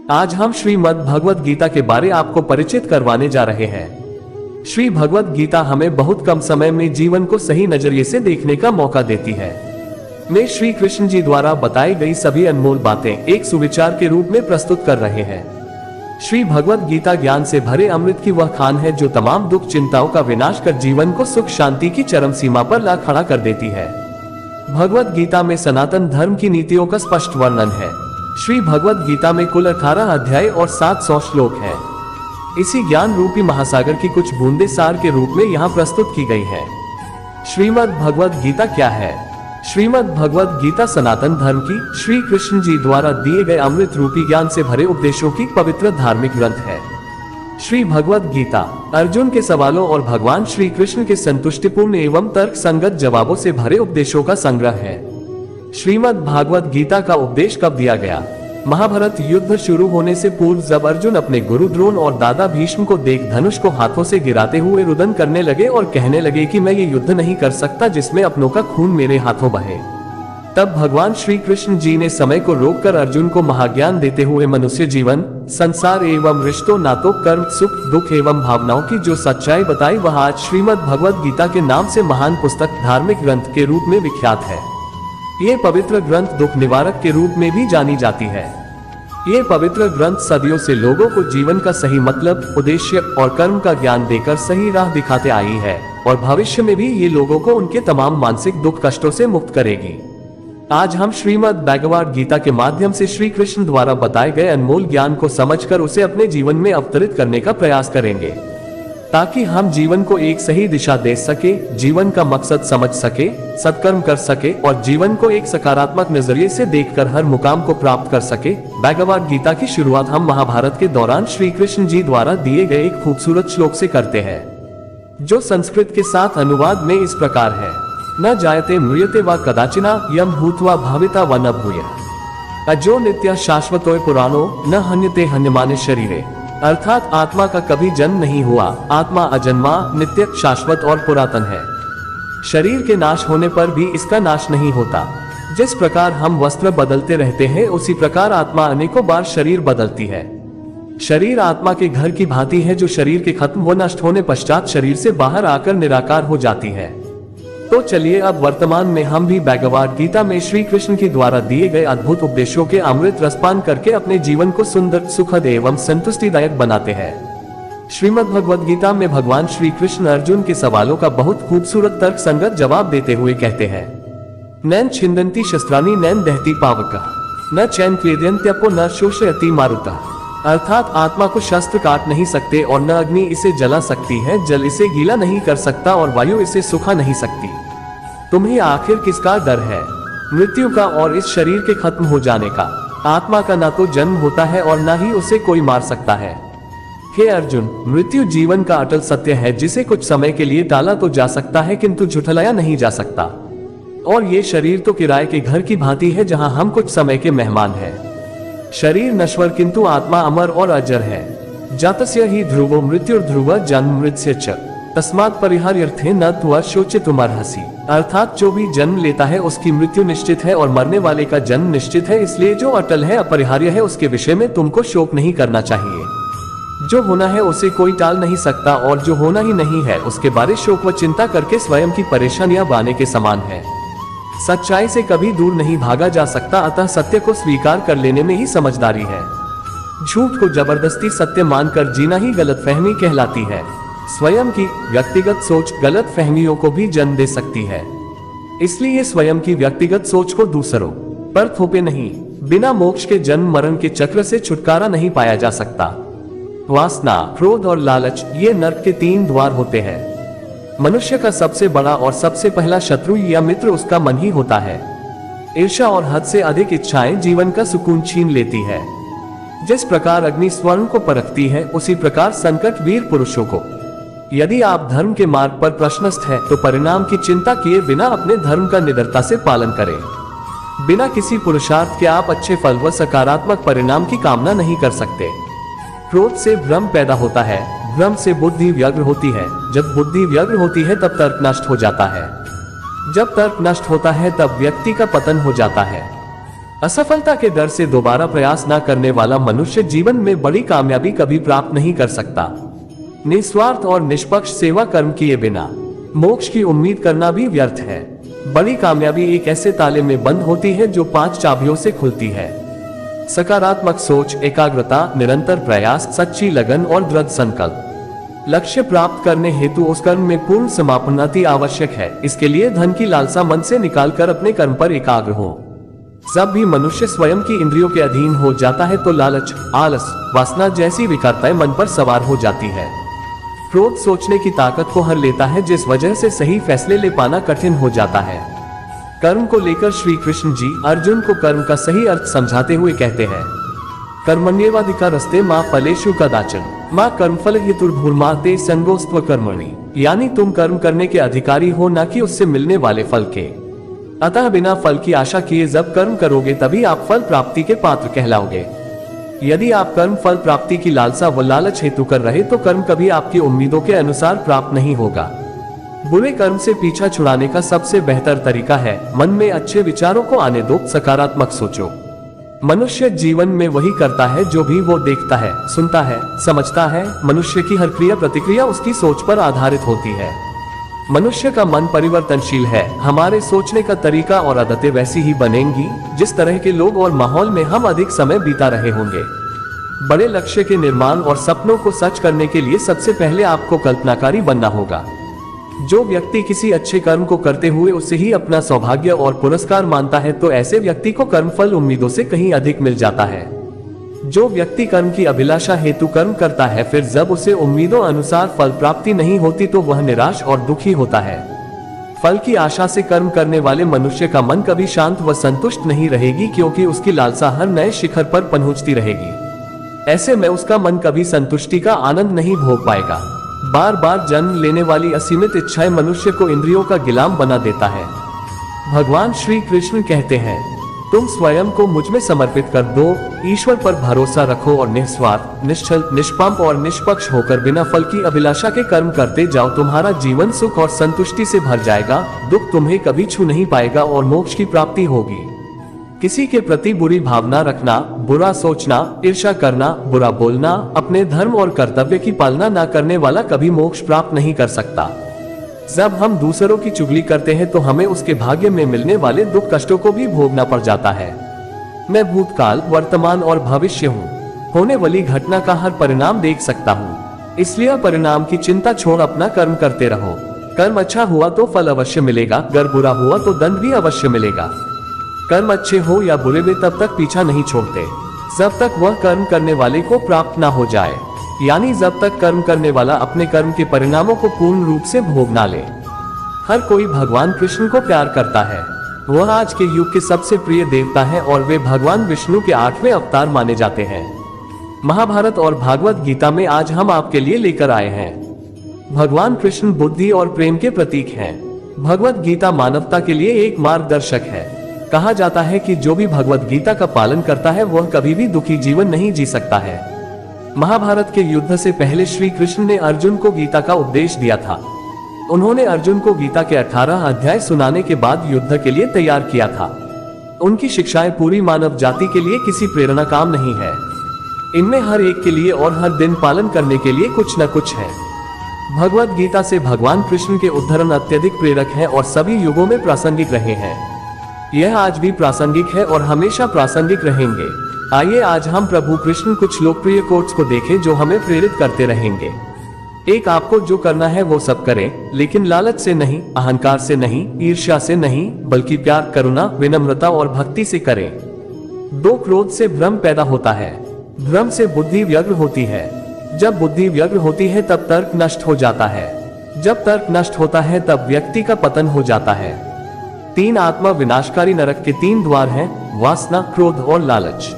आज हम श्रीमद् भगवद गीता के बारे आपको परिचित करवाने जा रहे हैं। श्री भगवद गीता हमें बहुत कम समय में जीवन को सही नजरिए से देखने का मौका देती है। में श्री कृष्ण जी द्वारा बताई गई सभी अनमोल बातें एक सुविचार के रूप में प्रस्तुत कर रहे हैं। श्री भगवद गीता ज्ञान से भरे अमृत की वह खान है जो तमाम दुख चिंताओं का विनाश कर जीवन को सुख शांति की चरम सीमा पर ला खड़ा कर देती है। भगवद गीता में सनातन धर्म की नीतियों का स्पष्ट वर्णन है। श्री भगवद गीता में कुल 18 अध्याय और 700 श्लोक हैं। इसी ज्ञान रूपी महासागर की कुछ बूंदे सार के रूप में यहाँ प्रस्तुत की गई है। श्रीमद् भगवद गीता क्या है? श्रीमद् भगवद गीता सनातन धर्म की श्री कृष्ण जी द्वारा दिए गए अमृत रूपी ज्ञान से भरे उपदेशों की पवित्र धार्मिक ग्रंथ है। श्री भगवद गीता अर्जुन के सवालों और भगवान श्री कृष्ण के संतुष्टिपूर्ण एवं तर्क संगत जवाबों से भरे उपदेशों का संग्रह है। श्रीमद् भागवत गीता का उपदेश कब दिया गया? महाभारत युद्ध शुरू होने से पूर्व जब अर्जुन अपने गुरु द्रोण और दादा भीष्म को देख धनुष को हाथों से गिराते हुए रुदन करने लगे और कहने लगे कि मैं ये युद्ध नहीं कर सकता जिसमें अपनों का खून मेरे हाथों बहे, तब भगवान श्री कृष्ण जी ने समय को रोककर अर्जुन को महाज्ञान देते हुए मनुष्य जीवन, संसार एवं रिश्तों, नातों, कर्म, सुख दुख एवं भावनाओं की जो सच्चाई बताई वह आज श्रीमद् भगवद गीता के नाम से महान पुस्तक धार्मिक ग्रंथ के रूप में विख्यात है। ये पवित्र ग्रंथ दुख निवारक के रूप में भी जानी जाती है। ये पवित्र ग्रंथ सदियों से लोगों को जीवन का सही मतलब, उद्देश्य और कर्म का ज्ञान देकर सही राह दिखाते आई है और भविष्य में भी ये लोगों को उनके तमाम मानसिक दुख कष्टों से मुक्त करेगी। आज हम श्रीमद् भगवद गीता के माध्यम से श्री कृष्ण द्वारा बताए गए अनमोल ज्ञान को समझकर उसे अपने जीवन में अवतरित करने का प्रयास करेंगे, ताकि हम जीवन को एक सही दिशा दे सके, जीवन का मकसद समझ सके, सत्कर्म कर सके और जीवन को एक सकारात्मक नजरिए से देखकर हर मुकाम को प्राप्त कर सके। भगवद गीता की शुरुआत हम महाभारत के दौरान श्री कृष्ण जी द्वारा दिए गए एक खूबसूरत श्लोक से करते हैं, जो संस्कृत के साथ अनुवाद में इस प्रकार है। न जायते म्रियते व कदाचिना यम भूत्वा भाविता व न भूयः अजो नित्य शाश्वतो पुराणो न हन्यते हन्यमाने शरीरे। अर्थात आत्मा का कभी जन्म नहीं हुआ, आत्मा अजन्मा, नित्य, शाश्वत और पुरातन है। शरीर के नाश होने पर भी इसका नाश नहीं होता। जिस प्रकार हम वस्त्र बदलते रहते हैं उसी प्रकार आत्मा अनेकों बार शरीर बदलती है। शरीर आत्मा के घर की भांति है जो शरीर के खत्म व नष्ट होने पश्चात शरीर से बाहर आकर निराकार हो जाती है। तो चलिए अब वर्तमान में हम भी भगवद गीता में श्री कृष्ण के द्वारा दिए गए अद्भुत उपदेशों के अमृत रसपान करके अपने जीवन को सुंदर, सुखद एवं संतुष्टिदायक बनाते हैं। श्रीमद् भगवद गीता में भगवान श्री कृष्ण अर्जुन के सवालों का बहुत खूबसूरत तर्क संगत जवाब देते हुए कहते हैं, नैन छिन्दन्ति शस्त्राणि नैन दहति पावकः न चैन क्लेदयन्त्यपो न शोषयति मारुतः। अर्थात आत्मा को शस्त्र काट नहीं सकते और न अग्नि इसे जला सकती है, जल इसे गीला नहीं कर सकता और वायु इसे सुखा नहीं सकती। तुम्हें आखिर किसका डर है? मृत्यु का और इस शरीर के खत्म हो जाने का। आत्मा का ना तो जन्म होता है और ना ही उसे कोई मार सकता है। हे अर्जुन, मृत्यु जीवन का अटल सत्य है जिसे कुछ समय के लिए टाला तो जा सकता है किंतु झुठलाया नहीं जा सकता। और ये शरीर तो किराए के घर की भांति है जहां हम कुछ समय के मेहमान हैं। शरीर नश्वर किंतु आत्मा अमर और अजर है। जातस्य ही ध्रुवो मृत्युर्ध्रुव जन्म मृत्य च तस्मात् परिहार्यर्थे न त्वं शोचितुमर्हसि। अर्थात जो भी जन्म लेता है उसकी मृत्यु निश्चित है और मरने वाले का जन्म निश्चित है, इसलिए जो अटल है, अपरिहार्य है, उसके विषय में तुमको शोक नहीं करना चाहिए। जो होना है उसे कोई टाल नहीं सकता और जो होना ही नहीं है उसके बारे शोक व चिंता करके स्वयं की परेशानियां बाने के समान है। सच्चाई से कभी दूर नहीं भागा जा सकता, अतः सत्य को स्वीकार कर लेने में ही समझदारी है। झूठ को जबरदस्ती सत्य मानकर जीना ही गलतफहमी कहलाती है। स्वयं की व्यक्तिगत सोच गलत फहमियों को भी जन्म दे सकती है, इसलिए स्वयं की व्यक्तिगत सोच को दूसरों पर थोपे नहीं। बिना मोक्ष के जन्म मरण के चक्र से छुटकारा नहीं पाया जा सकता। वासना, क्रोध और लालच ये नरक के 3 द्वार होते हैं। मनुष्य का सबसे बड़ा और सबसे पहला शत्रु या मित्र उसका मन ही होता है। ईर्ष्या और हद से अधिक इच्छाएं जीवन का सुकून छीन लेती है। जिस प्रकार अग्नि स्वर्ण को परखती है उसी प्रकार संकट वीर पुरुषों को। यदि आप धर्म के मार्ग पर प्रश्नस्थ हैं तो परिणाम की चिंता किए बिना अपने धर्म का निडरता से पालन करें। बिना किसी पुरुषार्थ के आप अच्छे फल व सकारात्मक परिणाम की कामना नहीं कर सकते। क्रोध से भ्रम पैदा होता है, भ्रम से बुद्धि व्यग्र होती है, जब बुद्धि व्यग्र होती है तब तर्क नष्ट हो जाता है, जब तर्क नष्ट होता है तब व्यक्ति का पतन हो जाता है। असफलता के डर से दोबारा प्रयास न करने वाला मनुष्य जीवन में बड़ी कामयाबी कभी प्राप्त नहीं कर सकता। निस्वार्थ और निष्पक्ष सेवा कर्म किए बिना मोक्ष की उम्मीद करना भी व्यर्थ है। बड़ी कामयाबी एक ऐसे ताले में बंद होती है जो 5 चाबियों से खुलती है। सकारात्मक सोच, एकाग्रता, निरंतर प्रयास, सच्ची लगन और दृढ़ संकल्प। लक्ष्य प्राप्त करने हेतु उस कर्म में पूर्ण समापन्नति आवश्यक है। इसके लिए धन की लालसा मन से निकालकर अपने कर्म पर एकाग्र हो। जब भी मनुष्य स्वयं की इंद्रियों के अधीन हो जाता है तो लालच, आलस, वासना जैसी विकारताएं मन पर सवार हो जाती है। क्रोध सोचने की ताकत को हर लेता है, जिस वजह से सही फैसले ले पाना कठिन हो जाता है। कर्म को लेकर श्री कृष्ण जी अर्जुन को कर्म का सही अर्थ समझाते हुए कहते हैं, कर्मण्येवाधिकारस्ते मां फलेषु कदाचन मां कर्मफल हेतुर्भूर्मा ते संगोस्त्व कर्मणि। यानी तुम कर्म करने के अधिकारी हो, न कि उससे मिलने वाले फल के। अतः बिना फल की आशा किए जब कर्म करोगे तभी आप फल प्राप्ति के पात्र कहलाओगे। यदि आप कर्म फल प्राप्ति की लालसा व लालच हेतु कर रहे तो कर्म कभी आपकी उम्मीदों के अनुसार प्राप्त नहीं होगा। बुरे कर्म से पीछा छुड़ाने का सबसे बेहतर तरीका है मन में अच्छे विचारों को आने दो, सकारात्मक सोचो। मनुष्य जीवन में वही करता है जो भी वो देखता है, सुनता है, समझता है। मनुष्य की हर क्रिया प्रतिक्रिया उसकी सोच पर आधारित होती है। मनुष्य का मन परिवर्तनशील है। हमारे सोचने का तरीका और आदतें वैसी ही बनेंगी जिस तरह के लोग और माहौल में हम अधिक समय बिता रहे होंगे। बड़े लक्ष्य के निर्माण और सपनों को सच करने के लिए सबसे पहले आपको कल्पनाकारी बनना होगा। जो व्यक्ति किसी अच्छे कर्म को करते हुए उसे ही अपना सौभाग्य और पुरस्कार मानता है तो ऐसे व्यक्ति को कर्मफल उम्मीदों से कहीं अधिक मिल जाता है। जो व्यक्ति कर्म की अभिलाषा हेतु कर्म करता है फिर जब उसे उम्मीदों अनुसार फल प्राप्ति नहीं होती तो वह निराश और दुखी होता है। फल की आशा से कर्म करने वाले मनुष्य का मन कभी शांत व संतुष्ट नहीं रहेगी, क्योंकि उसकी लालसा हर नए शिखर पर पहुंचती रहेगी। ऐसे में उसका मन कभी संतुष्टि का आनंद नहीं भोग पाएगा। बार बार जन्म लेने वाली असीमित इच्छाएं मनुष्य को इंद्रियों का गुलाम बना देता है। भगवान श्री कृष्ण कहते हैं, तुम स्वयं को मुझ में समर्पित कर दो, ईश्वर पर भरोसा रखो और निस्वार्थ, निश्चल, निष्पाप और निष्पक्ष होकर बिना फल की अभिलाषा के कर्म करते जाओ। तुम्हारा जीवन सुख और संतुष्टि से भर जाएगा, दुख तुम्हें कभी छू नहीं पाएगा और मोक्ष की प्राप्ति होगी। किसी के प्रति बुरी भावना रखना, बुरा सोचना, ईर्ष्या करना, बुरा बोलना, अपने धर्म और कर्तव्य की पालना न करने वाला कभी मोक्ष प्राप्त नहीं कर सकता। जब हम दूसरों की चुगली करते हैं तो हमें उसके भाग्य में मिलने वाले दुख कष्टों को भी भोगना पड़ जाता है। मैं भूतकाल, वर्तमान और भविष्य हूँ। होने वाली घटना का हर परिणाम देख सकता हूँ, इसलिए परिणाम की चिंता छोड़ अपना कर्म करते रहो। कर्म अच्छा हुआ तो फल अवश्य मिलेगा, अगर बुरा हुआ तो दंड भी अवश्य मिलेगा। कर्म अच्छे हो या बुरे वे तब तक पीछा नहीं छोड़ते जब तक वह कर्म करने वाले को प्राप्त ना हो जाए, यानी जब तक कर्म करने वाला अपने कर्म के परिणामों को पूर्ण रूप से भोग ना ले। हर कोई भगवान कृष्ण को प्यार करता है। वह आज के युग के सबसे प्रिय देवता है और वे भगवान विष्णु के 8वें अवतार माने जाते हैं। महाभारत और भागवत गीता में आज हम आपके लिए लेकर आए हैं। भगवान कृष्ण बुद्धि और प्रेम के प्रतीक हैं। भगवत गीता मानवता के लिए एक मार्गदर्शक है। कहा जाता है कि जो भी भगवत गीता का पालन करता है वह कभी भी दुखी जीवन नहीं जी सकता है। महाभारत के युद्ध से पहले श्री कृष्ण ने अर्जुन को गीता का उपदेश दिया था। उन्होंने अर्जुन को गीता के 18 अध्याय सुनाने के बाद युद्ध के लिए तैयार किया था। उनकी शिक्षाएं पूरी मानव जाति के लिए किसी प्रेरणा काम नहीं है। इनमें हर एक के लिए और हर दिन पालन करने के लिए कुछ न कुछ है। भगवत गीता से भगवान कृष्ण के उद्धरण अत्यधिक प्रेरक हैं और सभी युगों में प्रासंगिक रहे हैं। यह आज भी प्रासंगिक है और हमेशा प्रासंगिक रहेंगे। आइए आज हम प्रभु कृष्ण कुछ लोकप्रिय कोट्स को देखें जो हमें प्रेरित करते रहेंगे। एक, आपको जो करना है वो सब करें, लेकिन लालच से नहीं, अहंकार से नहीं, ईर्ष्या से नहीं, बल्कि प्यार, करुणा, विनम्रता और भक्ति से करें। 2, क्रोध से भ्रम पैदा होता है। भ्रम से बुद्धि व्यग्र होती है। जब बुद्धि व्यग्र होती है तब तर्क नष्ट हो जाता है। जब तर्क नष्ट होता है तब व्यक्ति का पतन हो जाता है। 3, आत्मा विनाशकारी नरक के 3 द्वार हैं, वासना, क्रोध और लालच।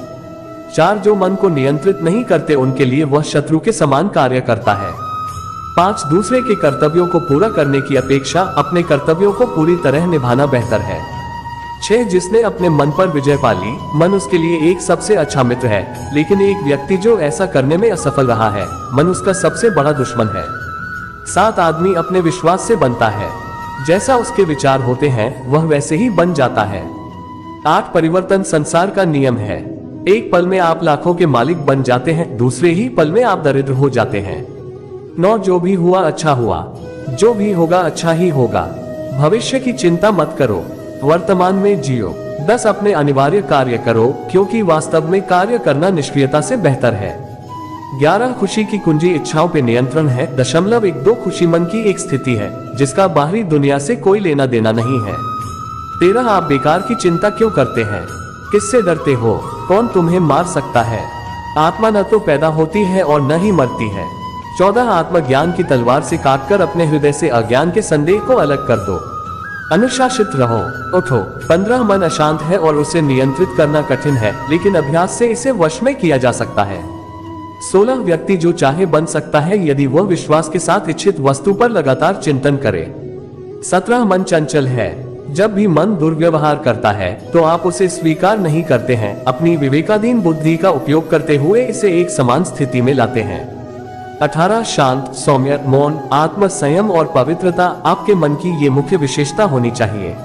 4, जो मन को नियंत्रित नहीं करते उनके लिए वह शत्रु के समान कार्य करता है। 5, दूसरे के कर्तव्यों को पूरा करने की अपेक्षा अपने कर्तव्यों को पूरी तरह निभाना बेहतर है। 6, जिसने अपने मन पर विजय पा ली, मन उसके लिए एक सबसे अच्छा मित्र है, लेकिन एक व्यक्ति जो ऐसा करने में असफल रहा है, मन उसका सबसे बड़ा दुश्मन है। 7, आदमी अपने विश्वास से बनता है। जैसा उसके विचार होते हैं वह वैसे ही बन जाता है। 8 परिवर्तन संसार का नियम है। एक पल में आप लाखों के मालिक बन जाते हैं, दूसरे ही पल में आप दरिद्र हो जाते हैं। 9 जो भी हुआ अच्छा हुआ, जो भी होगा अच्छा ही होगा। भविष्य की चिंता मत करो, वर्तमान में जियो। 10 अपने अनिवार्य कार्य करो, क्योंकि वास्तव में कार्य करना निष्क्रियता से बेहतर है। 11 खुशी की कुंजी इच्छाओं पे नियंत्रण है। 12 खुशी मन की एक स्थिति है जिसका बाहरी दुनिया से कोई लेना देना नहीं है। 13 आप बेकार की चिंता क्यों करते हैं, किससे डरते हो, कौन तुम्हें मार सकता है। आत्मा न तो पैदा होती है और न ही मरती है। 14 आत्मज्ञान की तलवार से काटकर अपने हृदय से अज्ञान के संदेह को अलग कर दो। अनुशासित रहो, उठो। 15 मन अशांत है और उसे नियंत्रित करना कठिन है, लेकिन अभ्यास से इसे वश में किया जा सकता है। 16 व्यक्ति जो चाहे बन सकता है यदि वह विश्वास के साथ इच्छित वस्तु पर लगातार चिंतन करे। 17 मन चंचल है। जब भी मन दुर्व्यवहार करता है तो आप उसे स्वीकार नहीं करते हैं, अपनी विवेकाधीन बुद्धि का उपयोग करते हुए इसे एक समान स्थिति में लाते हैं। 18 शांत, सौम्य, मौन, आत्म संयम और पवित्रता आपके मन की ये मुख्य विशेषता होनी चाहिए।